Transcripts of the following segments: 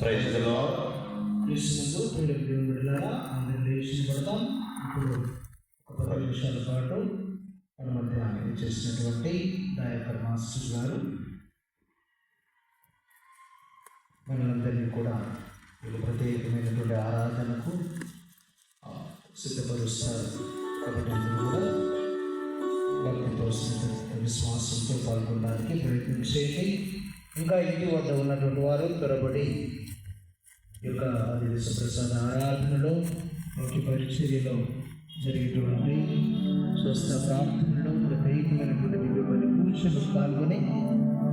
Praise the lord. క్రీస్తునందు ప్రియులైన దేవుని బిడ్డలారా, అందరం లేచి పడతాం. ఇప్పుడు ఒక 10 నిమిషాల పాటు మన మధ్య చేసినటువంటి దయాకర్ మాస్టర్ గారు మనందరినీ కూడా వీళ్ళు ప్రత్యేకమైనటువంటి ఆరాధనకు సిద్ధపరుస్తారు. కాబట్టి అందరూ కూడా భక్తితో విశ్వాసంతో పాల్గొనడానికి ప్రయత్నం చేయండి. ఇంకా ఇంటి వద్ద ఉన్నటువంటి వారు త్వరపడి ఈ యొక్క విశ్వప్రసాద ఆరాధనలో వాటి పరిచర్యలో జరిగేటువంటి స్వస్థ ప్రార్థనలో ప్రత్యేకమైనటువంటి విలువైన పూజలు పాల్గొని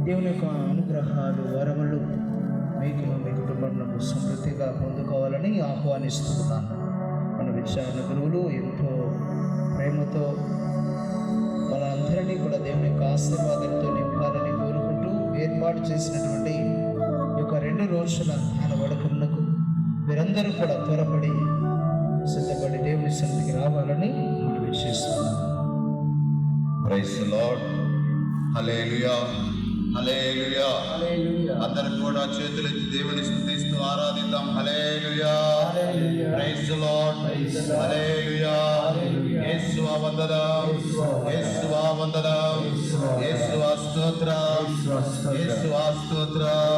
దేవుని యొక్క అనుగ్రహాలు వరములు మీకు మీ కుటుంబంలో సమృద్ధిగా పొందుకోవాలని ఆహ్వానిస్తున్నాను. మన విచారణ గురువులు ఎంతో ప్రేమతో మనందరినీ కూడా దేవుని యొక్క ఆశీర్వాదంతో నింపాలని కోరుకుంటూ ఏర్పాటు చేసినటువంటి ఈ యొక్క 2 రోజుల ధ్యాన వడకమునకు మీరందరూ కూడా త్వరపడి సిద్ధపడి దేవుని సన్నిధికి రావాలని మనవి చేస్తున్నాను. Praise the Lord. Hallelujah, hallelujah. అందరూ కూడా చేతులెత్తి దేవుని స్తుతిస్తూ ఆరాధిద్దాం. Hallelujah, praise the Lord. Hallelujah. యేసువా వందనం, యేసువా వందనం, యేసువా స్తోత్రం, యేసువా స్తోత్రం,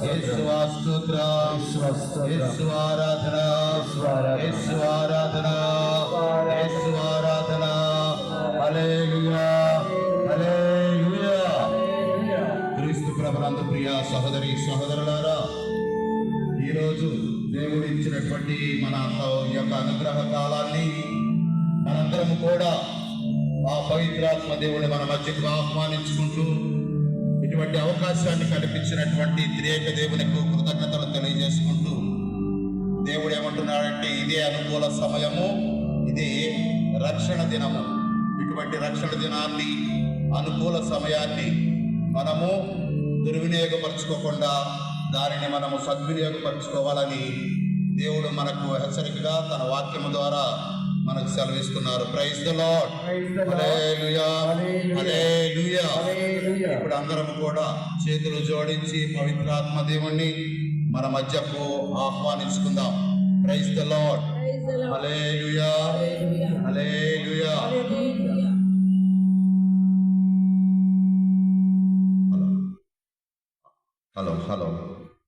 యేసువా స్తోత్రం, యేసువా ఆరాధన, యేసువా ఆరాధన, యేసువా ఆరాధన. హల్లెలూయా, హల్లెలూయా. క్రీస్తు ప్రభునందు ప్రియ సహోదరి సహోదరులారా, ఈరోజు దేవుడు ఇచ్చినటువంటి మన యొక్క అనుగ్రహ కాలాన్ని మనందరం కూడా ఆ పవిత్రాత్మ దేవుని మన మధ్యకు ఆహ్వానించుకుంటూ ఇటువంటి అవకాశాన్ని కల్పించినటువంటి త్రియేక దేవునికి కృతజ్ఞతలు తెలియజేసుకుంటూ దేవుడు ఏమంటున్నాడంటే, ఇదే అనుకూల సమయము, ఇది రక్షణ దినము. ఇటువంటి రక్షణ దినాన్ని, అనుకూల సమయాన్ని మనము దుర్వినియోగపరచుకోకుండా దానిని మనము సద్వినియోగపరచుకోవాలని దేవుడు మనకు హెచ్చరికగా తన వాక్యము ద్వారా మనకు సెలవిస్తున్నారు. Praise the Lord. Hallelujah, hallelujah. ఇప్పుడు అందరం కూడా చేతులు జోడించి పవిత్రాత్మ దేవుణ్ణి మన మధ్యకు ఆహ్వానించుకుందాం. Praise the Lord. Hallelujah, hallelujah. Hello hello.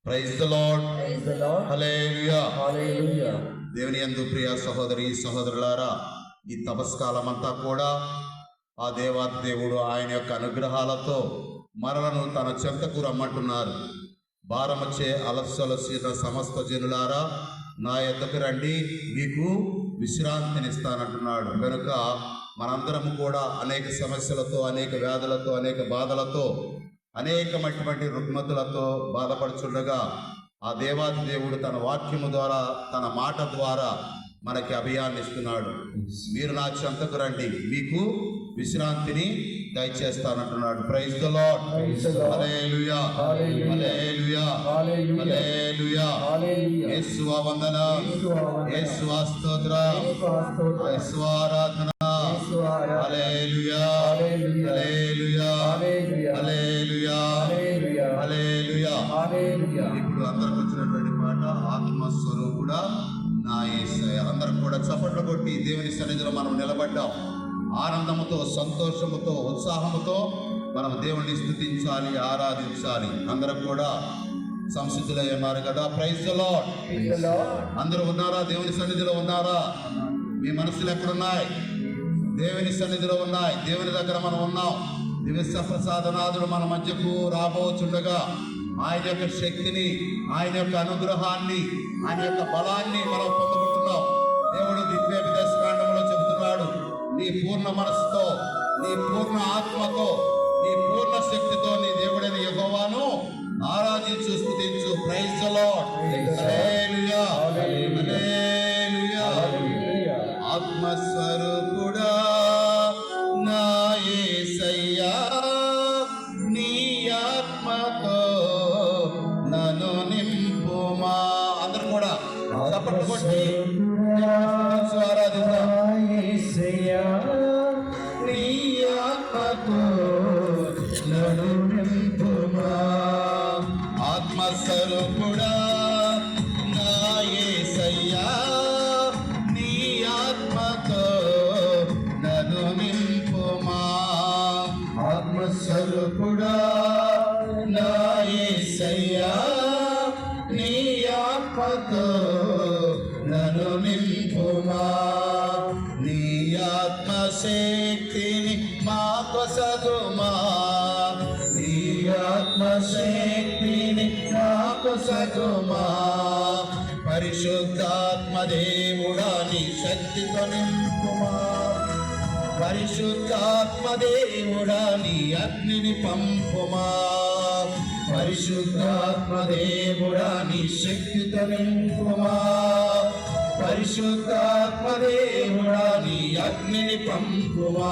Praise the Lord. Hallelujah, hallelujah. దేవుని యందు ప్రియ సహోదరి సహోదరులారా, ఈ తపస్కాలం అంతా కూడా ఆ దేవాది దేవుడు ఆయన యొక్క అనుగ్రహాలతో మనలను తన చెంతకు రమ్మంటున్నారు. భారమచ్చే అలసలసిన సమస్త జనులారా, నా యొద్దకు రండి, మీకు విశ్రాంతినిస్తానంటున్నాడు. కనుక మనందరము కూడా అనేక సమస్యలతో, అనేక వ్యాధులతో, అనేక బాధలతో, అనేకమైనటువంటి రుగ్మతులతో బాధపడుచుండగా ఆ దేవాది దేవుడు తన వాక్యము ద్వారా, తన మాట ద్వారా మనకి అభయాన్ని ఇస్తున్నాడు. మీరు నా చెంతకు రండి, మీకు విశ్రాంతిని దయచేస్తానంటున్నాడు. Praise the Lord. Hallelujah, hallelujah, hallelujah. యేసువా వందనం, యేసువా స్తోత్రం, యేసువా ఆరాధన. హల్లెలూయా, హల్లెలూయా, హల్లెలూయా, హల్లెలూయా. ఇప్పుడు అందరికి వచ్చినటువంటి మాట, ఆత్మస్వరూపుడా నా యేసయ్య. అందరం కూడా చప్పట్లు కొట్టి దేవుని సన్నిధిలో మనం నిలబడ్డాం. ఆనందముతో, సంతోషముతో, ఉత్సాహముతో మనం దేవుణ్ణి స్తుతించాలి, ఆరాధించాలి. అందరం కూడా సంసిద్ధులయ్యారు కదా. Praise the Lord. అందరూ ఉన్నారా? దేవుని సన్నిధిలో ఉన్నారా? మీ మనసులు ఎక్కడున్నాయి? దేవుని సన్నిధిలో ఉన్నాయి. దేవుని దగ్గర మనం ఉన్నాం. దివ్య ప్రసాదనాథుడు మన మధ్యకు రాబోచుండగా ఆయన యొక్క శక్తిని, ఆయన యొక్క అనుగ్రహాన్ని, ఆయన యొక్క బలాన్ని మనం పొందుకుంటున్నాం. దేవుడు ద్వితీయోపదేశకాండంలో చెబుతున్నాడు, నీ పూర్ణ మనసుతో, నీ పూర్ణ ఆత్మతో, నీ పూర్ణ శక్తితో నీ దేవుడైన యెహోవాను ఆరాధించు, స్తుతించు. Praise the Lord. Hallelujah, hallelujah. ఆత్మస్వరూపుడా నా యేసయ్యా, నీ ఆత్మతో నన్ను నింపుమా. అందరూ కూడా చప్పట్లు కొట్టి ఆరాధిద్దాం. నీ ఆత్మతో నన్ను నింపుమా. ఆత్మస్వరూపుడా ఆత్మశక్తిని మాకొసగుమా, నీ ఆత్మశక్తిని మాకొసగుమా. పరిశుద్ధాత్మ దేవుడా నీ శక్తితో నింపుమా, పరిశుద్ధాత్మ దేవుడా నీ అగ్నిని పంపుమా. పరిశుద్ధాత్మ దేవుడా నీ శక్తితో నింపుమా, పరిశుద్ధాత్మ దేవుడా నీ అగ్నిని పంపుమా.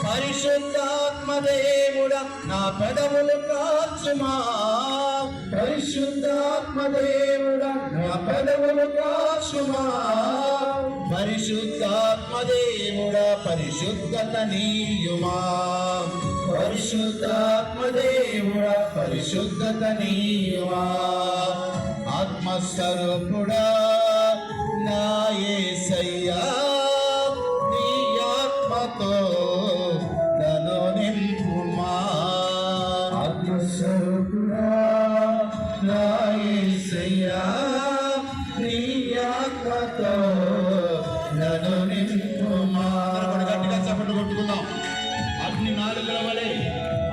పరిశుద్ధాత్మ దేవుడా నా పెదవులు కాచుమా, పరిశుద్ధాత్మ దేవుడా నా పెదవులు కాచుమా. పరిశుద్ధాత్మ దేవుడా పరిశుద్ధత నీయుమా, పరిశుద్ధాత్మ దేవుడా పరిశుద్ధత నీయుమా. ఆత్మస్వరూపుడా నా యేసయ్యా, నీ ఆత్మతో నన్ను నింపుమా. ఆత్మస్వరూపుడా నా యేసయ్యా, నీ ఆత్మతో నన్ను నింపుమా. గట్టిగా చప్పట్లు కొట్టుకుందాం. అగ్ని నాలుగుల వలె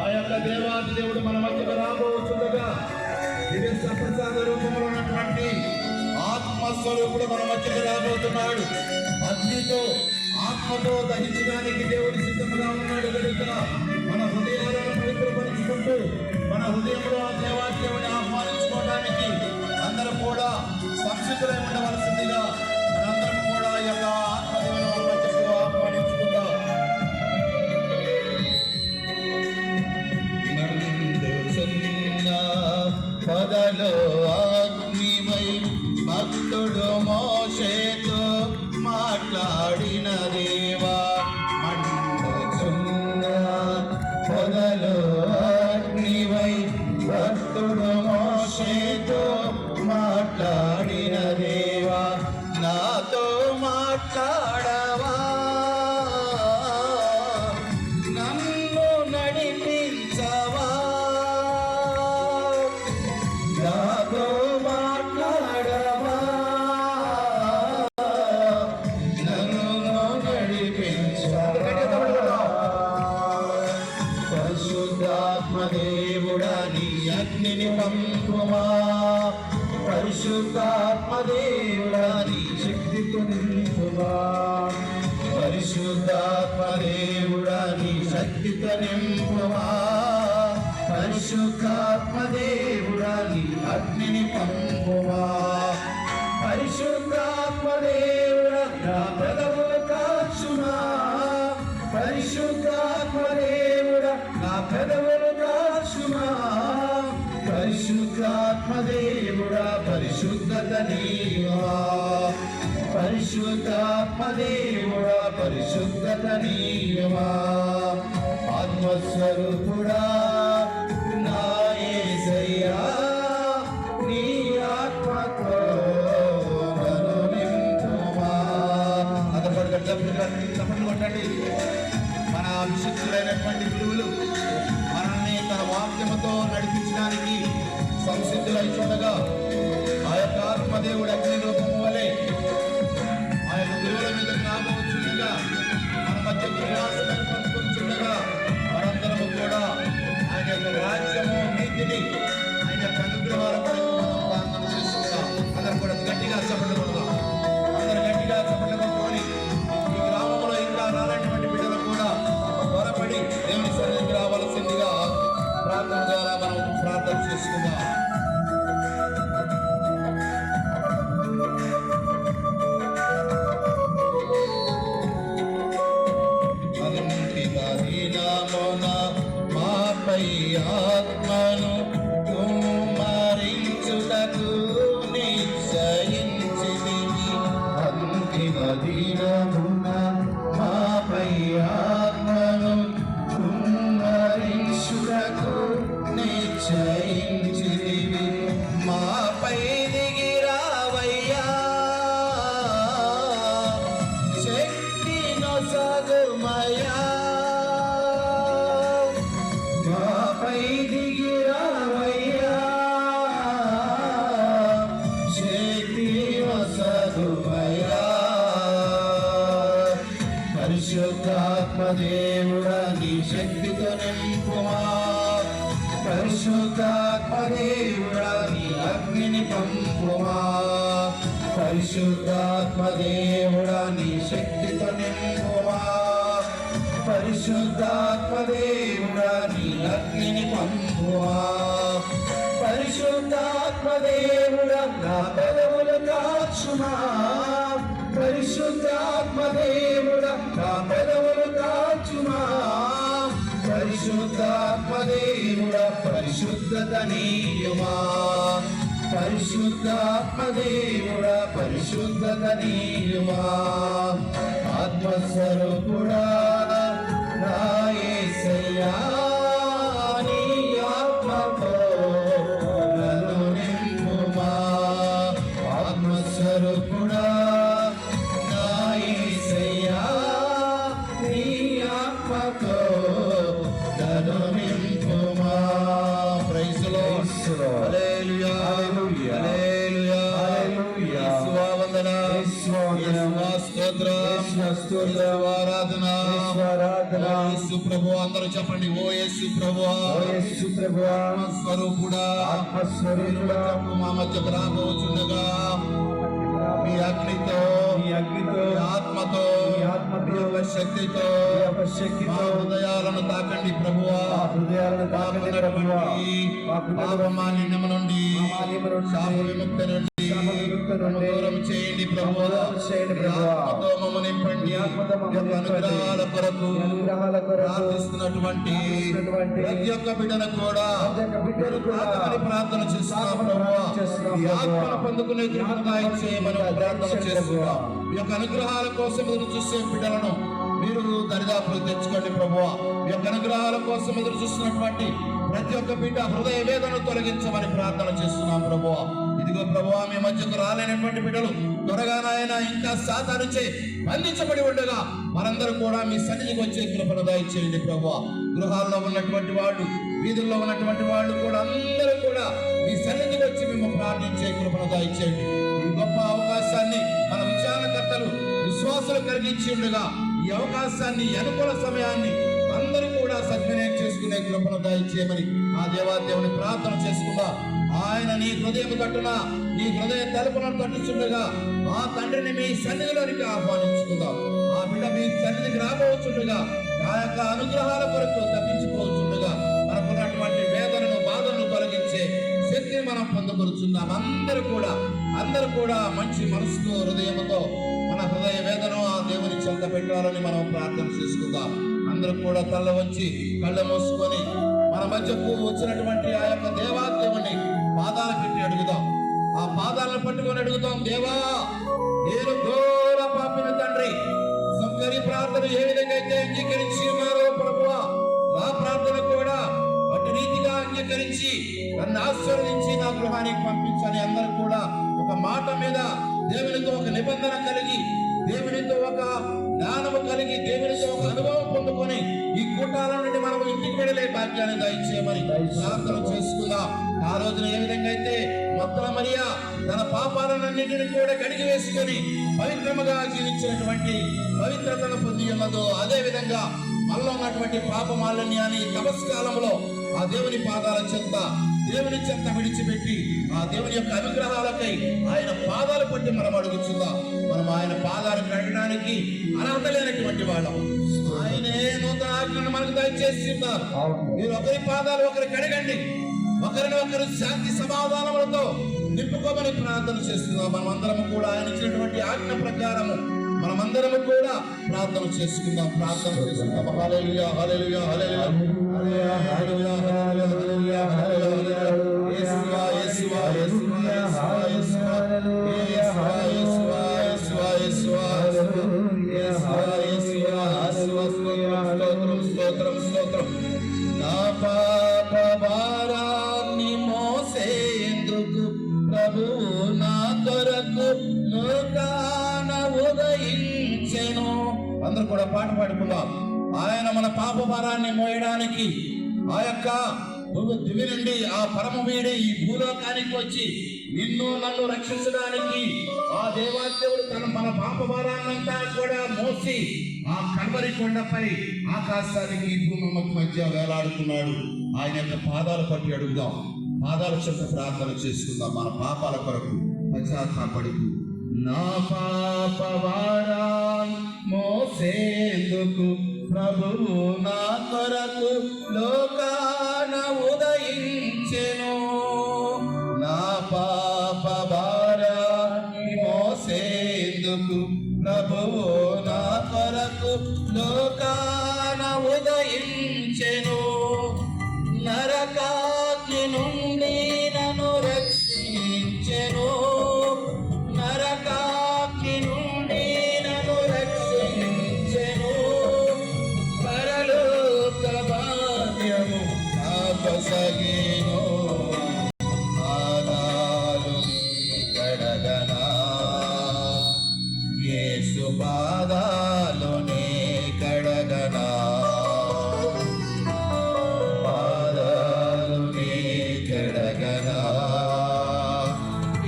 ఆ యొక్క దేవాది దేవుడు మన మధ్యకు రాబోతుండగా దివ్య సప్రసాద రూపంలో ఉన్నటువంటి ఆత్మస్వరూపుడు మన మధ్యకు రాబోతున్నాడు. అగ్నితో ఆత్మతో దహించడానికి దేవుడు సిద్ధంగా ఉన్నాడు కనుక మన హృదయాలను పవిత్రపరుచుకుంటూ మన హృదయంలో ఆ దేవాది దేవుడిని ఆహ్వానించుకోవడానికి అందరూ కూడా సంసిద్ధులై ఉండవలసిందిగా మనందరం కూడా ఈ యొక్క ఆత్మదేవుని మన మధ్యకు ఆహ్వానించుకుందాం. పదలో అగ్నిమై భక్తుడు మోషేతో మాట్లాడిన దేవా, మండుచున్న పదలో అగ్నిమై భక్తుడు మోషేతో మాట్లాడిన దేవా, నాతో మాట్లాడవా, నన్ను నడిపించవా, నాతో మాట్లాడవా, నన్ను నడిపించవా. పరిశుద్ధాత్మ దేవుడా నీ అగ్నిని పంపుమా, పరిశుద్ధాత్మ దేవుడా నీ శక్తితో నింపుమా. పరిశుద్ధాత్మ దేవుడా నీ శక్తితో నింపుమా, పరిశుద్ధాత్మ దేవుడా నీ అగ్నిని పంపుమా. పరిశుద్ధాత్మ దేవుడా నా పెదవులు కాచుమా, పరిశుద్ధాత్మ దేవుడా నా పెదవులు కాచుమా. పరిశుద్ధాత్మ దేవుడా పరిశుద్ధత నీయుమా, పరిశుద్ధాత్మ దేవుడా పరిశుద్ధత నీయుమా. ఆత్మస్వరూపుడా నా యేసయ్యా, నీ ఆత్మతో నన్ను నింపుమా. అందరూ చప్పట్లు కొట్టండి. మన విశుద్ధులైనటువంటి గురువులు మనల్ని తన వాక్యముతో నడిపించడానికి సంసిద్ధులై చూడగా ఆ యొక్క ఆత్మదేవుడు అగ్ని రూపము వలె ఆ యొక్క గురువుల మీద రాబోతుండగా మన మధ్య ప్రయాసంగా మనందరము కూడా ఆయన యొక్క రాజ్యము నీతిని ఆయన యొక్క అనుగ్రహాల కొరకు మనం ప్రార్థన చేసుకుందాం. అందరూ కూడా గట్టిగా చప్పట్లు కొడదాం. అందరూ గట్టిగా చప్పట్లు కొట్టుకొని ఈ గ్రామంలో ఇంకా రానటువంటి బిడ్డలు కూడా త్వరపడి దేవుని సన్నిధికి రావాల్సిందిగా ప్రార్థన ద్వారా మనం ప్రార్థన చేసుకుందాం. మాపై ఆత్మను కుమ్మరించుటకు నిశ్చయించితివి. అంతిమ దినమున మాపై ఆత్మను కుమ్మరించుటకు నిశ్చయించితివి. మాపై దిగిరావయ్యా, శక్తి నొసగుమయ్యా. మాపై దిగిరావయ్యా, శక్తి నొసగుమయ్యా. పరిశుద్ధాత్మ పరిశుద్ధాత్మ దేవుడా నీ శక్తితో నింపుమా, పరిశుద్ధాత్మ దేవుడా నీ అగ్నిని పంపుమా, పరిశుద్ధాత్మ దేవుడా నీ శక్తితో నింపుమా, పరిశుద్ధాత్మ దేవుడా నీ అగ్నిని పంపుమా, పరిశుద్ధాత్మ దేవుడా నా పెదవులు కాచుమా, పరిశుద్ధాత్మ దేవుడా నా పెదవులు కాచుమా, పరిశుద్ధాత్మ దేవుడా పరిశుద్ధత నీయుమా, పరిశుద్ధాత్మ దేవుడా పరిశుద్ధత నీయుమా, ఆత్మస్వరూపుడా నా యేసయ్యా నీ ఆత్మతో నన్ను నింపుమా, ఆత్మస్వరూపుడా నా యేసయ్యా నీ ఆత్మతో నన్ను నింపుమా. Praise the Lord. Hallelujah hallelujah hallelujah. యేసువా వందనం, యేసువా స్తోత్రం, యేసువా ఆరాధన, యేసు ప్రభువా. అందరూ చెప్పండి, ఓ యేసు ప్రభువా, యేసు ప్రభువా, ఆత్మస్వరూపుడా, ఆత్మస్వరూపుడా, మా మధ్యకు రాబోచుండగా మీ అగ్నితో, నీ అగ్నితో, మీ ఆత్మతో, నీ ఆత్మతో, మీ యొక్క శక్తితో నీ యొక్క మా శక్తితో హృదయాలను తాకండి ప్రభువా, మా హృదయాలను తాకండి ప్రభువా, పాపమాలిన్యము నుండి, శాప విముక్తి నుండి దూరం చేయండి ప్రభువా, ఆత్మతో మమ్ము నింపండి. అనుగ్రహాల కొరకు ప్రార్థిస్తున్నటువంటి ప్రతి ఒక్క బిడ్డను కూడా ఆత్మని ప్రార్థన చేస్తున్నాం ప్రభువా, ఈ ఆత్మను పొందుకునే కృపగా ఇచ్చేయమని ప్రార్థన చేస్తున్నాం. ఈ యొక్క అనుగ్రహాల కోసం ఎదురు చూసే బిడ్డలను మీరు దరిదాపులు తెచ్చుకోండి ప్రభువా. ఈ యొక్క అనుగ్రహాల కోసం ఎదురు చూస్తున్నటువంటి ప్రతి ఒక్క బిడ్డ హృదయ వేదనను తొలగించమని ప్రార్థన చేస్తున్నాం ప్రభువా. ఇదిగో ప్రభువా, మీ మధ్యకు రాలేనటువంటి బిడ్డలు త్వరగా నాయన ఇంకా సాతానుచే బంధించబడి ఉండగా మనందరూ కూడా మీ సన్నిధికి వచ్చే కృపను దయచేయండి ప్రభువా. గృహాల్లో ఉన్నటువంటి వాళ్ళు, వీధుల్లో ఉన్నటువంటి వాళ్ళు కూడా అందరూ కూడా మీ సన్నిధికి వచ్చి మేము ప్రార్థించే కృపను దయచేయండి. ఈ గొప్ప అవకాశాన్ని మన విచారణకర్తలు విశ్వాసులు కలిగించి ఉండగా ఈ అవకాశాన్ని, అనుకూల సమయాన్ని అందరూ కూడా సద్వినియోగం చేసుకునే కృపను దయచేయమని ఆ దేవాదేవుని ప్రార్థన చేసుకుందా. ఆయన నీ హృదయం తట్టున, నీ హృదయ తలుపులను తట్టుచుండగా ఆ తండ్రిని మీ సన్నిధిలోనికి ఆహ్వానించుకుందాం. ఆ బిడ్డ మీ సన్నిధికి రాబోతుండగా ఆ యొక్క అనుగ్రహాల కొరకు తప్పించుకోవచ్చుండగా మనకున్నటువంటి వేదనను, బాధలను తొలగించే శక్తిని మనం పొందుపరుచుందాం. అందరూ కూడా మంచి మనసుతో, హృదయంతో మన హృదయ వేదన ఆ దేవుని చెంత పెట్టాలని మనం ప్రార్థన చేసుకుందాం. అందరూ కూడా తల్ల వచ్చి కళ్ళ మూసుకొని మన మధ్యకు వచ్చినటువంటి ఆ యొక్క దేవాదేవుని పాదాలు పెట్టి అడుగుదాం. ఆ పాదాలను పట్టుకొని అడుగుతాం, దేవా నేను ఘోర పాపిని తండ్రి, సంకరి ప్రార్థన ఏ విధంగా అయితే అంగీకరించి ఉన్నారో ప్రభువా, నా ప్రార్థన కూడా అటు రీతిగా అంగీకరించి నన్ను ఆశీర్వదించి నా గృహానికి పంపించని అందరూ కూడా ఒక మాట మీద దేవునితో ఒక నిబంధన కలిగి, దేవునితో ఒక జ్ఞానము కలిగి, దేవునితో ఒక అనుభవం పొందుకొని ఈ కూటాల నుండి మనం ఇంటికి వెళ్ళే భాగ్యాన్ని దయచేయమని ప్రార్థన చేసుకుందాం. ఆ రోజున ఏ విధంగా అయితే మొత్తల మరియా తన పాపాలన్నింటినీ కూడా కడిగి వేసుకొని పవిత్రముగా జీవించినటువంటి పవిత్రతను పొంది ఉన్నదో, అదే విధంగా మనలో ఉన్నటువంటి పాపమాలిన్యాన్ని తపస్కాలంలో ఆ దేవుని పాదాల చెంత, దేవుని చెంత విడిచిపెట్టి ఆ దేవుని యొక్క అనుగ్రహాలకై ఆయన పాదాలు పట్టి మనం అడుగుచుందాం. మనం ఆయన పాదాలు కడగడానికి అర్హత లేనటువంటి వాళ్ళం. ఆయనే నూతన ఆజ్ఞను మనకు దయచేసి ఉన్నారు. మీరు ఒకరి పాదాలు ఒకరు కడగండి, ఒకరిని ఒకరు శాంతి సమాధానములతో నింపుకోమని ప్రార్థన చేస్తున్నాం. మనమందరము కూడా ఆయన ఇచ్చినటువంటి ఆజ్ఞ ప్రకారము మనమందరము కూడా ప్రార్థన చేసుకుందాం. హల్లెలూయా hallelujah hallelujah hallelujah hallelujah hallelujah. యేసువా యేసువా యేసువా యేసువా యేసువా యేసువా యేసువా యేసువా యేసువా యేసువా స్తోత్రం స్తోత్రం స్తోత్రం. నా పాప భారాన్ని మోసేందుకు ప్రభువు నా కొరకు లోకాన ఉదయించెను. అందరూ కూడా పాట పాడుకుందాం. ఆయన మన పాప భారాన్ని మోయడానికి ఆ యొక్క దివి నుండి ఆ పరమ వీడి ఈ భూలోకానికి వచ్చి నిన్ను నన్ను రక్షించడానికి ఆ దేవాదేవుడు మన పాప భారాన్నంతా కూడా మోసి ఆ కల్వరి కొండపై ఆకాశానికి భూమి మధ్య వేలాడుతున్నాడు. ఆయన యొక్క పాదాలు పట్టి అడుగుదాం, పాదాల చెంత ప్రార్థన చేసుకుందాం. మన పాపాల కొరకు పశ్చాత్తాపడుతూ, నా పాప భారాన్ని మోసేందుకు ప్రభువు నా కొరకు లోకాన ఉదయించెను. నా పాప భారాన్ని మోసేందుకు ప్రభువు నా కొరకు లోకాన ఉదయించెను. నరకాగ్ని నుండి నన్ను రక్షించెను. నరకాగ్ని నుండి నన్ను రక్షించెను. పరలోక భాగ్యము నాకొసగెను. పాదాలు కడగనా, యేసు పాదాలు కడగనా. పాదాలు కడగనా,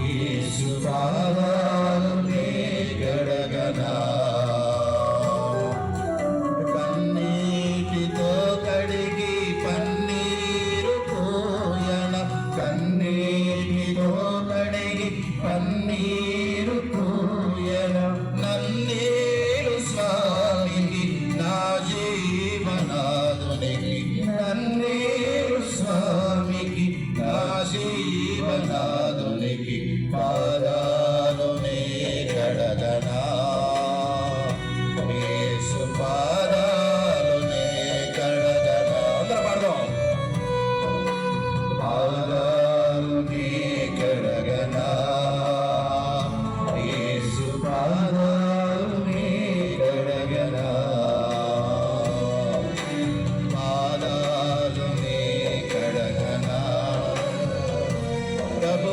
యేసు పాదాలు కడగనా. కన్నీటితో కడిగి పన్నీరు పోయన, కన్నీటితో కడిగి పన్నీరు పోయన. నన్నేలు స్వామికి నా జీవనాదునికి, నన్నేలు స్వామికి నా జీవనాదునికి. పాదాలు కడగనా, యేసు పాదాలు కడగనా. అందరూ పాడదాం. పాదాలు కడగనా, యేసు పాదాలు కడగనా. పాదాలు కడగనా, ప్రభు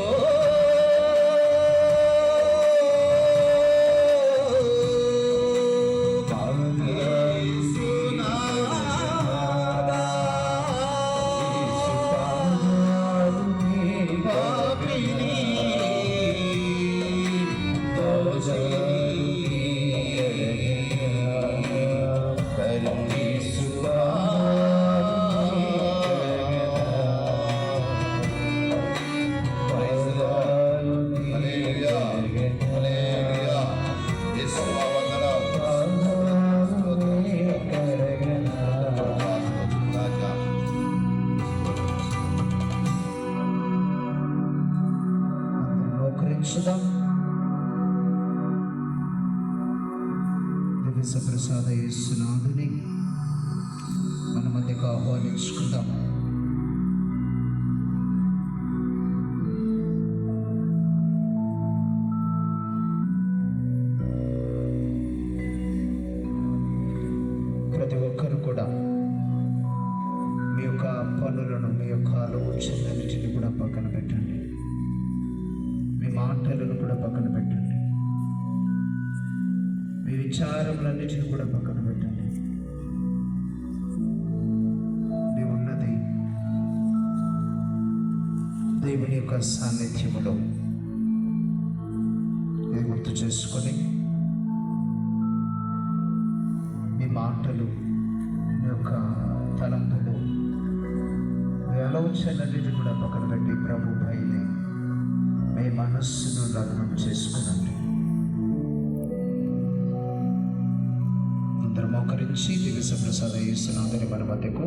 మోకరించుదాం. దివ్య ప్రసాద యేసునాథుని మన మధ్యకు ఆహ్వానించుకుందాం. ప్రతి ఒక్కరు కూడా మీ యొక్క పనులను, మీ యొక్క ఆలోచనలన్నిటిని కూడా పక్కన పెట్టండి. మీ మాటలను కూడా పక్కన పెట్టండి. మీ విచారములన్నిటిని కూడా పక్కన పెట్టండి. నీవున్నది దేవుని యొక్క సాన్నిధ్యములో ఇది గుర్తు చేసుకొని మీ మాటలు, మీ యొక్క తలంపులు, మీ ఆలోచనలన్నిటి కూడా పక్కన పెట్టి ప్రభు పైనే మీ మనస్సును లగ్నం చేసుకునండి. అందరూ మోకరించి దివ్య ప్రసాద యేసునాథుని మన మధ్యకు